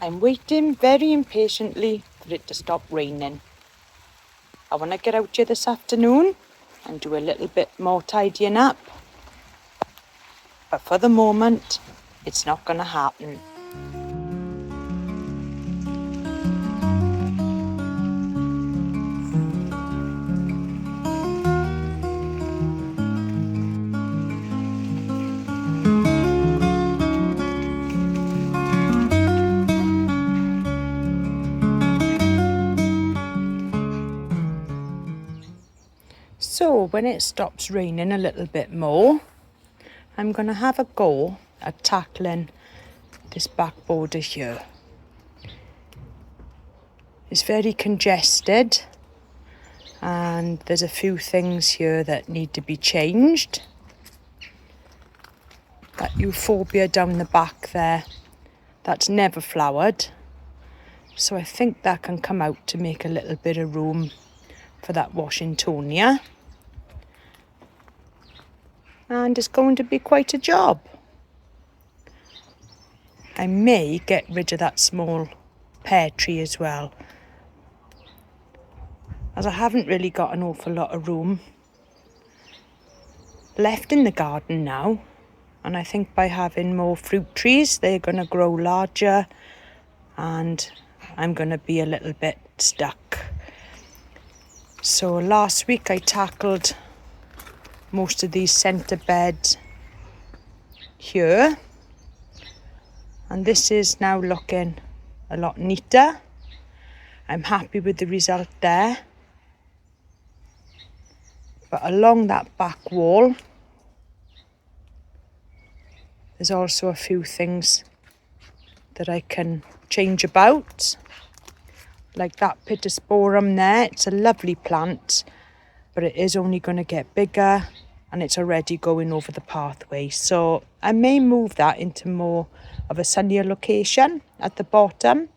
I'm waiting very impatiently for it to stop raining. I want to get out here this afternoon and do a little bit more tidying up. But for the moment, it's not going to happen. So when it stops raining a little bit more, I'm going to have a go at tackling this back border here. It's very congested and there's a few things here that need to be changed. That euphorbia down the back there, that's never flowered. So I think that can come out to make a little bit of room for that Washingtonia. And it's going to be quite a job. I may get rid of that small pear tree as well, as I haven't really got an awful lot of room left in the garden now. And I think by having more fruit trees, they're going to grow larger and I'm going to be a little bit stuck. So last week I tackled most of these centre beds here. And this is now looking a lot neater. I'm happy with the result there. But along that back wall, there's also a few things that I can change about. Like that pittosporum there, it's a lovely plant, but it is only going to get bigger and it's already going over the pathway. So I may move that into more of a sunnier location at the bottom,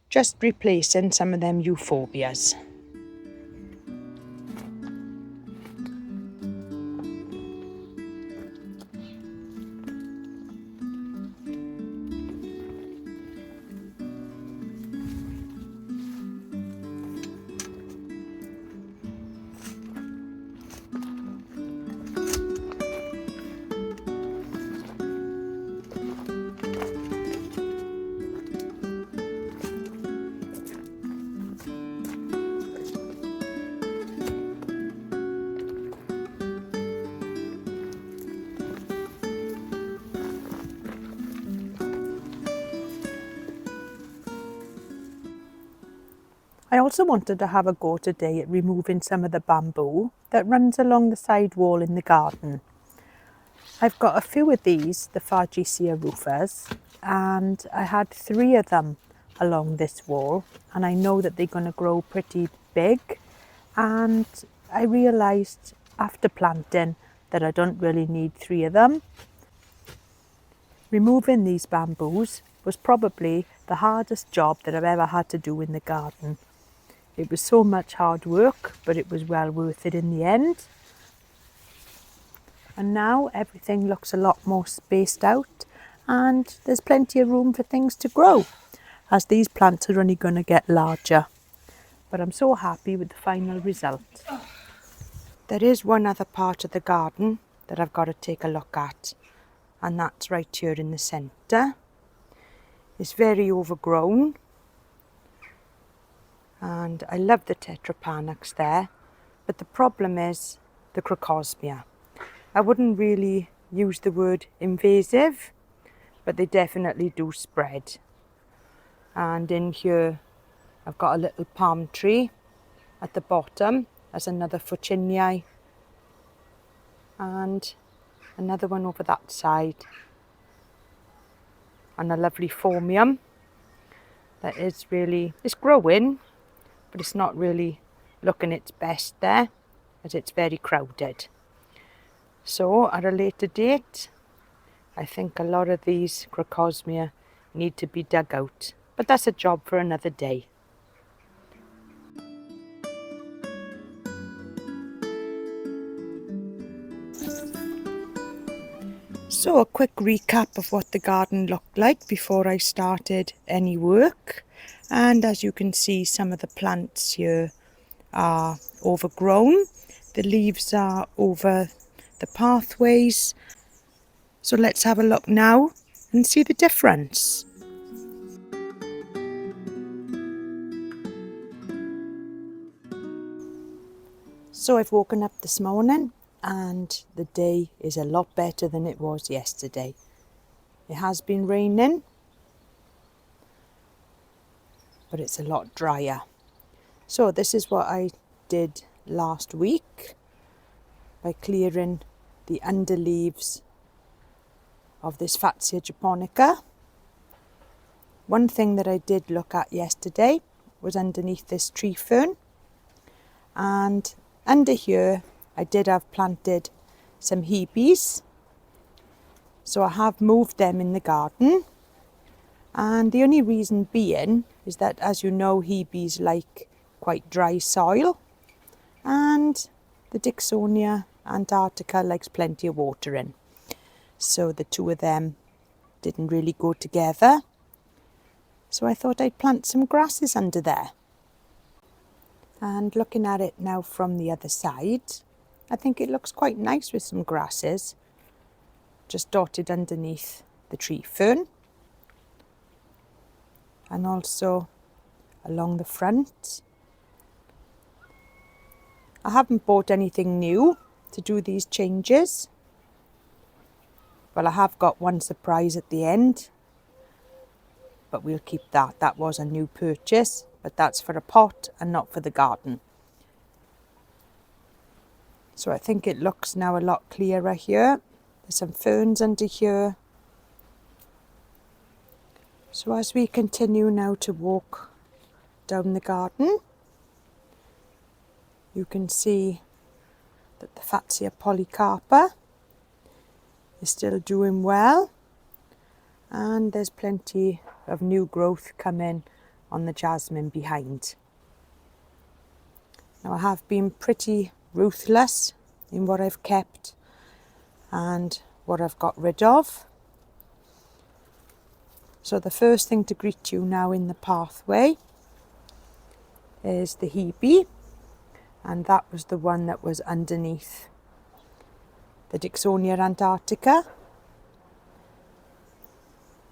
just replacing some of them euphorbias. I also wanted to have a go today at removing some of the bamboo that runs along the side wall in the garden. I've got a few of these, the Fargesia rufers, and I had 3 of them along this wall, and I know that they're going to grow pretty big, and I realised after planting that I don't really need 3 of them. Removing these bamboos was probably the hardest job that I've ever had to do in the garden. It was so much hard work, but it was well worth it in the end. And now everything looks a lot more spaced out and there's plenty of room for things to grow, as these plants are only going to get larger. But I'm so happy with the final result. There is one other part of the garden that I've got to take a look at, and that's right here in the centre. It's very overgrown. And I love the tetrapanax there, but the problem is the crocosmia. I wouldn't really use the word invasive, but they definitely do spread. And in here I've got a little palm tree at the bottom. There's another Fuciniae and another one over that side, and a lovely Formium that is really, it's growing, but it's not really looking its best there, as it's very crowded. So at a later date, I think a lot of these crocosmia need to be dug out, but that's a job for another day. So a quick recap of what the garden looked like before I started any work. And as you can see, some of the plants here are overgrown. The leaves are over the pathways. So let's have a look now and see the difference. So I've woken up this morning and the day is a lot better than it was yesterday. It has been raining, but it's a lot drier. So this is what I did last week by clearing the underleaves of this Fatsia japonica. One thing that I did look at yesterday was underneath this tree fern, and under here I did have planted some hebes. So I have moved them in the garden, and the only reason being is that, as you know, hebes like quite dry soil, and the Dixonia antarctica likes plenty of watering. So the two of them didn't really go together. So I thought I'd plant some grasses under there. And looking at it now from the other side, I think it looks quite nice with some grasses just dotted underneath the tree fern, and also along the front. I haven't bought anything new to do these changes. Well, I have got one surprise at the end, but we'll keep that. That was a new purchase, but that's for a pot and not for the garden. So I think it looks now a lot clearer here. There's some ferns under here. So as we continue now to walk down the garden, you can see that the Fatsia polycarpa is still doing well, and there's plenty of new growth coming on the jasmine behind. Now I have been pretty ruthless in what I've kept and what I've got rid of. So the first thing to greet you now in the pathway is the hebe, and that was the one that was underneath the Dixonia antarctica,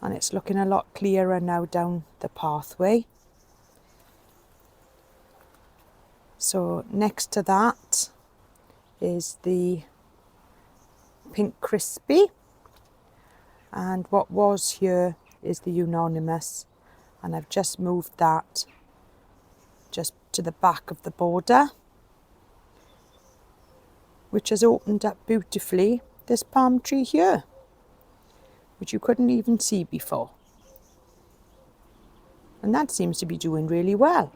and it's looking a lot clearer now down the pathway. So next to that is the pink crispy, and what was here is the unanimous, and I've just moved that just to the back of the border, which has opened up beautifully this palm tree here, which you couldn't even see before, and that seems to be doing really well.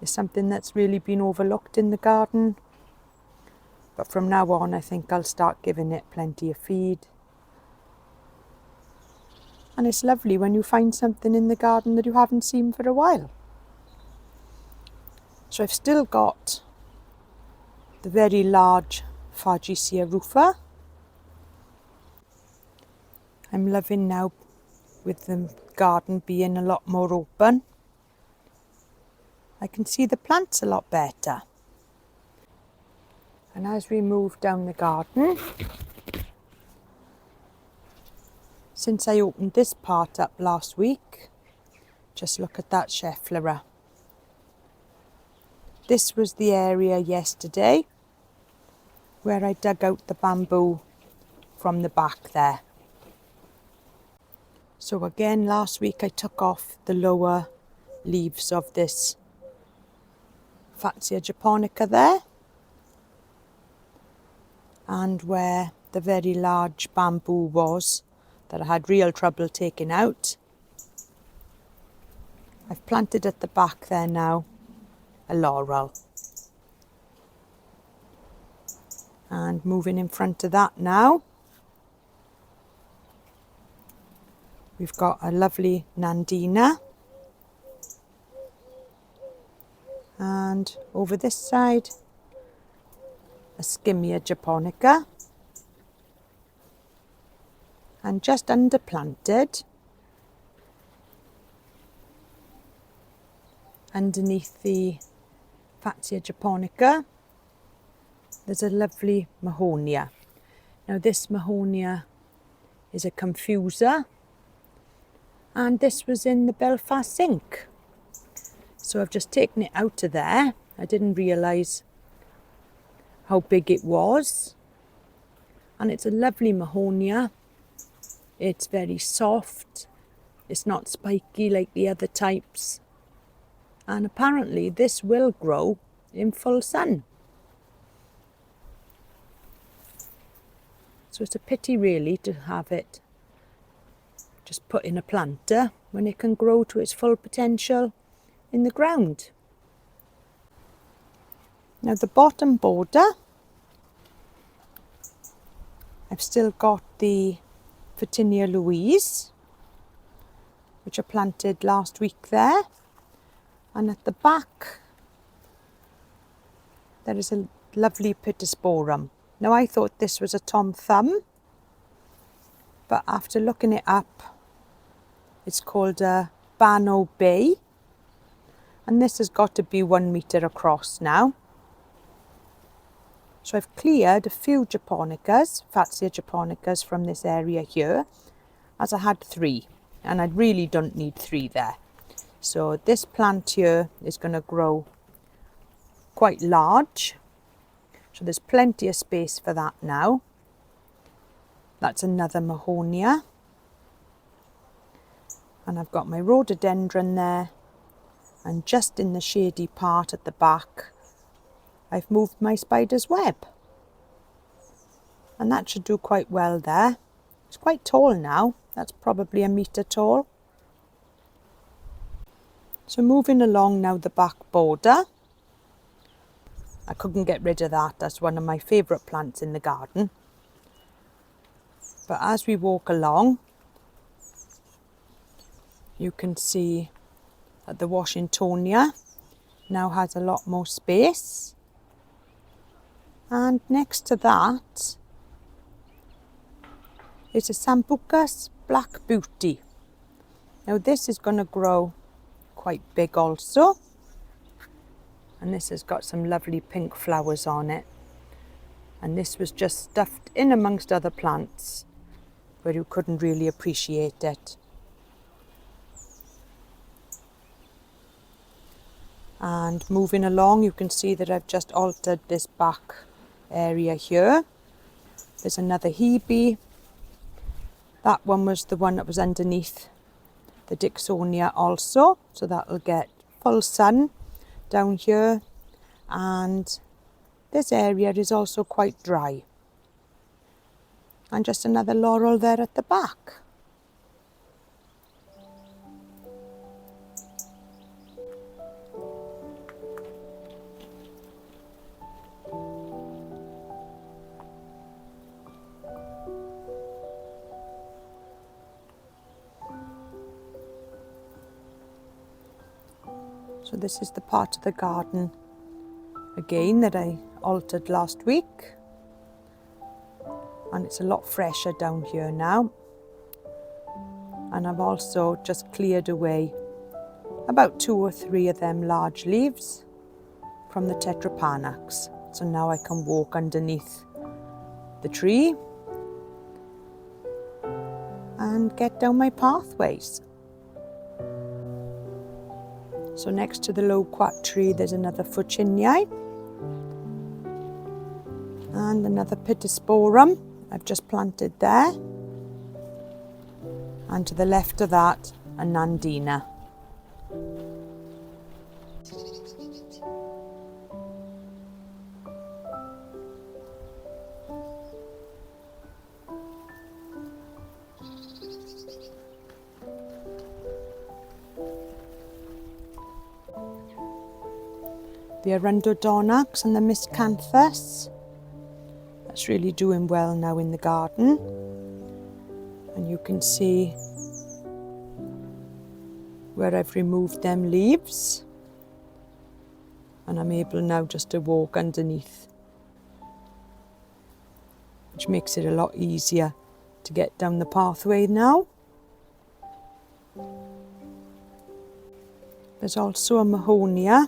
It's something that's really been overlooked in the garden, but from now on I think I'll start giving it plenty of feed. And it's lovely when you find something in the garden that you haven't seen for a while. So I've still got the very large Fargesia rufa. I'm loving now with the garden being a lot more open. I can see the plants a lot better. And as we move down the garden, since I opened this part up last week, just look at that Schefflera. This was the area yesterday where I dug out the bamboo from the back there. So again, last week I took off the lower leaves of this Fatsia japonica there, and where the very large bamboo was that I had real trouble taking out, I've planted at the back there now a laurel. And moving in front of that now, we've got a lovely Nandina, and over this side a Skimmia japonica. And just underplanted underneath the Fatsia japonica, there's a lovely Mahonia. Now this Mahonia is a confuser, and this was in the Belfast sink. So I've just taken it out of there. I didn't realise how big it was. And it's a lovely Mahonia. It's very soft. It's not spiky like the other types. And apparently this will grow in full sun. So it's a pity really to have it just put in a planter when it can grow to its full potential in the ground. Now the bottom border, I've still got the Virginia Louise, which I planted last week there. And at the back, there is a lovely Pittosporum. Now I thought this was a Tom Thumb, but after looking it up, it's called a Bano Bay. And this has got to be 1 metre across now. So I've cleared a few japonicas, Fatsia japonicas from this area here, as I had 3. And I really don't need 3 there. So this plant here is going to grow quite large. So there's plenty of space for that now. That's another Mahonia. And I've got my rhododendron there. And just in the shady part at the back, I've moved my spider's web. And that should do quite well there. It's quite tall now. That's probably 1 metre tall. So moving along now the back border. I couldn't get rid of that. That's one of my favourite plants in the garden. But as we walk along, you can see that the Washingtonia now has a lot more space. And next to that is a Sambucus Black Beauty. Now this is going to grow quite big also. And this has got some lovely pink flowers on it. And this was just stuffed in amongst other plants where you couldn't really appreciate it. And moving along, you can see that I've just altered this back area here. There's another Hebe. That one was the one that was underneath the Dixonia also. So that'll get full sun down here. And this area is also quite dry. And just another laurel there at the back. So this is the part of the garden again that I altered last week. And it's a lot fresher down here now. And I've also just cleared away about 2 or 3 of them large leaves from the Tetrapanax. So now I can walk underneath the tree and get down my pathways. So next to the loquat tree, there's another Fuciniae and another Pittosporum I've just planted there. And to the left of that, a Nandina. The Arundodonnax and the Miscanthus. That's really doing well now in the garden. And you can see where I've removed them leaves. And I'm able now just to walk underneath, which makes it a lot easier to get down the pathway now. There's also a Mahonia,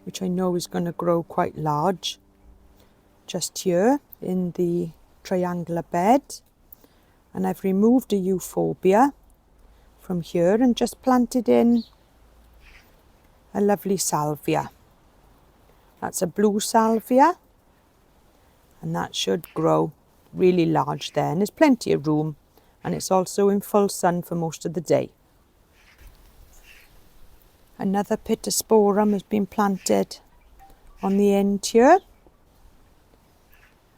which I know is going to grow quite large, just here in the triangular bed. And I've removed a euphorbia from here and just planted in a lovely salvia. That's a blue salvia, and that should grow really large there. And there's plenty of room, and it's also in full sun for most of the day. Another pittosporum has been planted on the end here.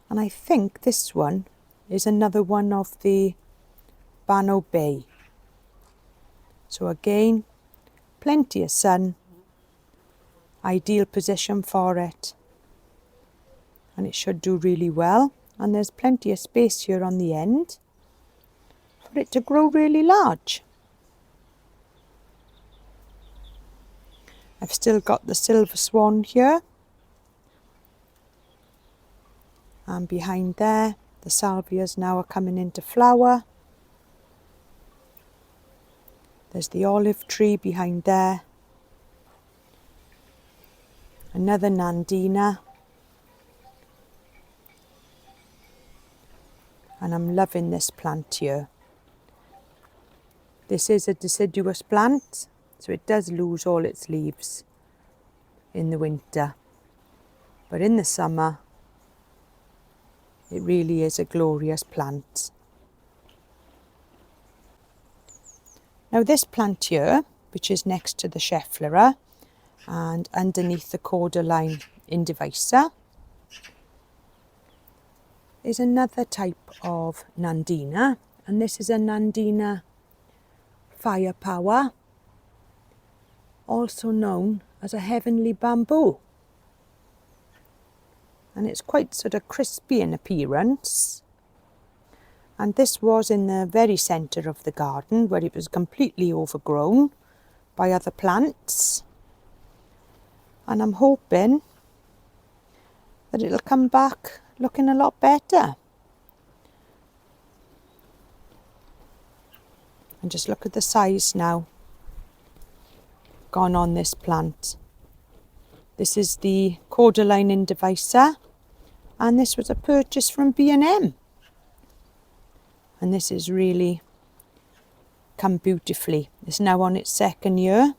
And I think this one is another one of the Bano Bay. So again, plenty of sun, ideal position for it. And it should do really well. And there's plenty of space here on the end for it to grow really large. I've still got the silver swan here. And behind there, the salvias now are coming into flower. There's the olive tree behind there. Another Nandina. And I'm loving this plant here. This is a deciduous plant, so it does lose all its leaves in the winter. But in the summer, it really is a glorious plant. Now this plant here, which is next to the Schefflera and underneath the cordyline indivisa, is another type of Nandina, and this is a Nandina firepower, also known as a heavenly bamboo. And it's quite sort of crispy in appearance. And this was in the very centre of the garden, where it was completely overgrown by other plants. And I'm hoping that it'll come back looking a lot better. And just look at the size now gone on this plant. This is the cordyline indivisa, and this was a purchase from B&M. And this is really come beautifully. It's now on its second year.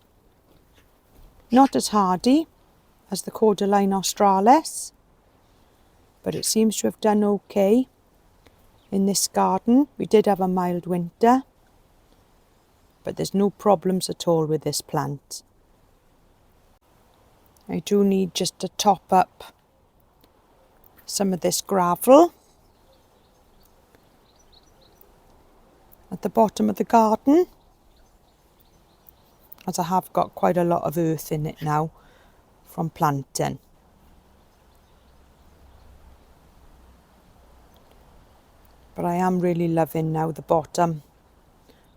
Not as hardy as the cordyline australis, but it seems to have done okay in this garden. We did have a mild winter, but there's no problems at all with this plant. I do need just to top up some of this gravel at the bottom of the garden, as I have got quite a lot of earth in it now from planting. But I am really loving now the bottom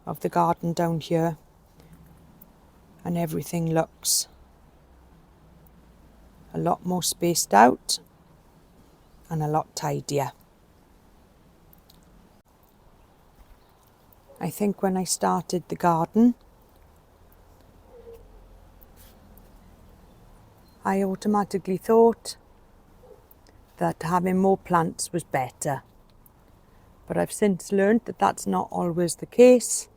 of the garden down here, and everything looks a lot more spaced out and a lot tidier. I think when I started the garden, I automatically thought that having more plants was better. But I've since learned that that's not always the case.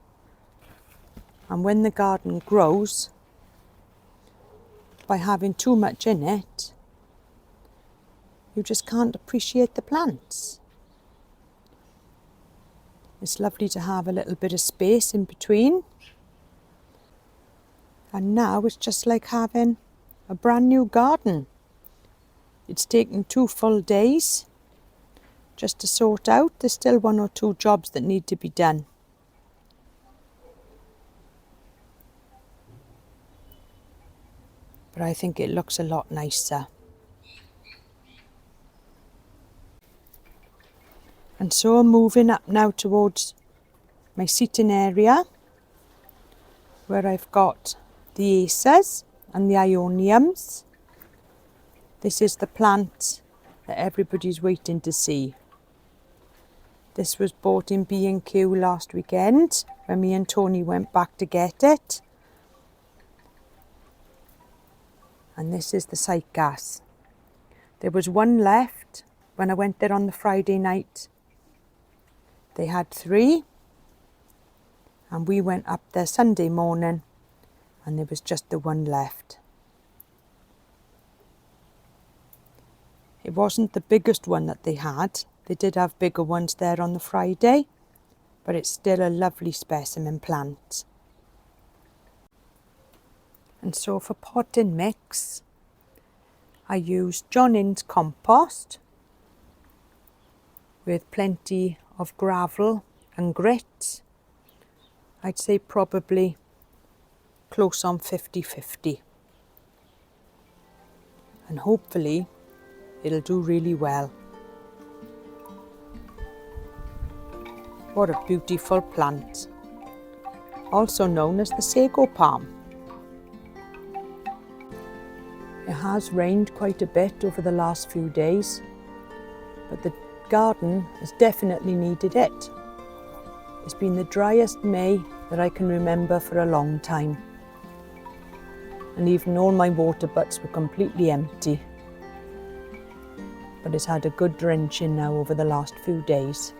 And when the garden grows, by having too much in it, you just can't appreciate the plants. It's lovely to have a little bit of space in between. And now it's just like having a brand new garden. It's taken 2 full days just to sort out. There's still 1 or 2 jobs that need to be done. But I think it looks a lot nicer. And so I'm moving up now towards my seating area, where I've got the acers and the ioniums. This is the plant that everybody's waiting to see. This was bought in B&Q last weekend when me and Tony went back to get it. And this is the sight gas. There was one left when I went there on the Friday night. They had 3, and we went up there Sunday morning and there was just the one left. It wasn't the biggest one that they had. They did have bigger ones there on the Friday, but it's still a lovely specimen plant. And so for potting mix, I used John Innes compost with plenty of gravel and grit. I'd say probably close on 50-50. And hopefully it'll do really well. What a beautiful plant. Also known as the sago palm. It has rained quite a bit over the last few days, but the garden has definitely needed it. It's been the driest May that I can remember for a long time. And even all my water butts were completely empty. But it's had a good drenching now over the last few days.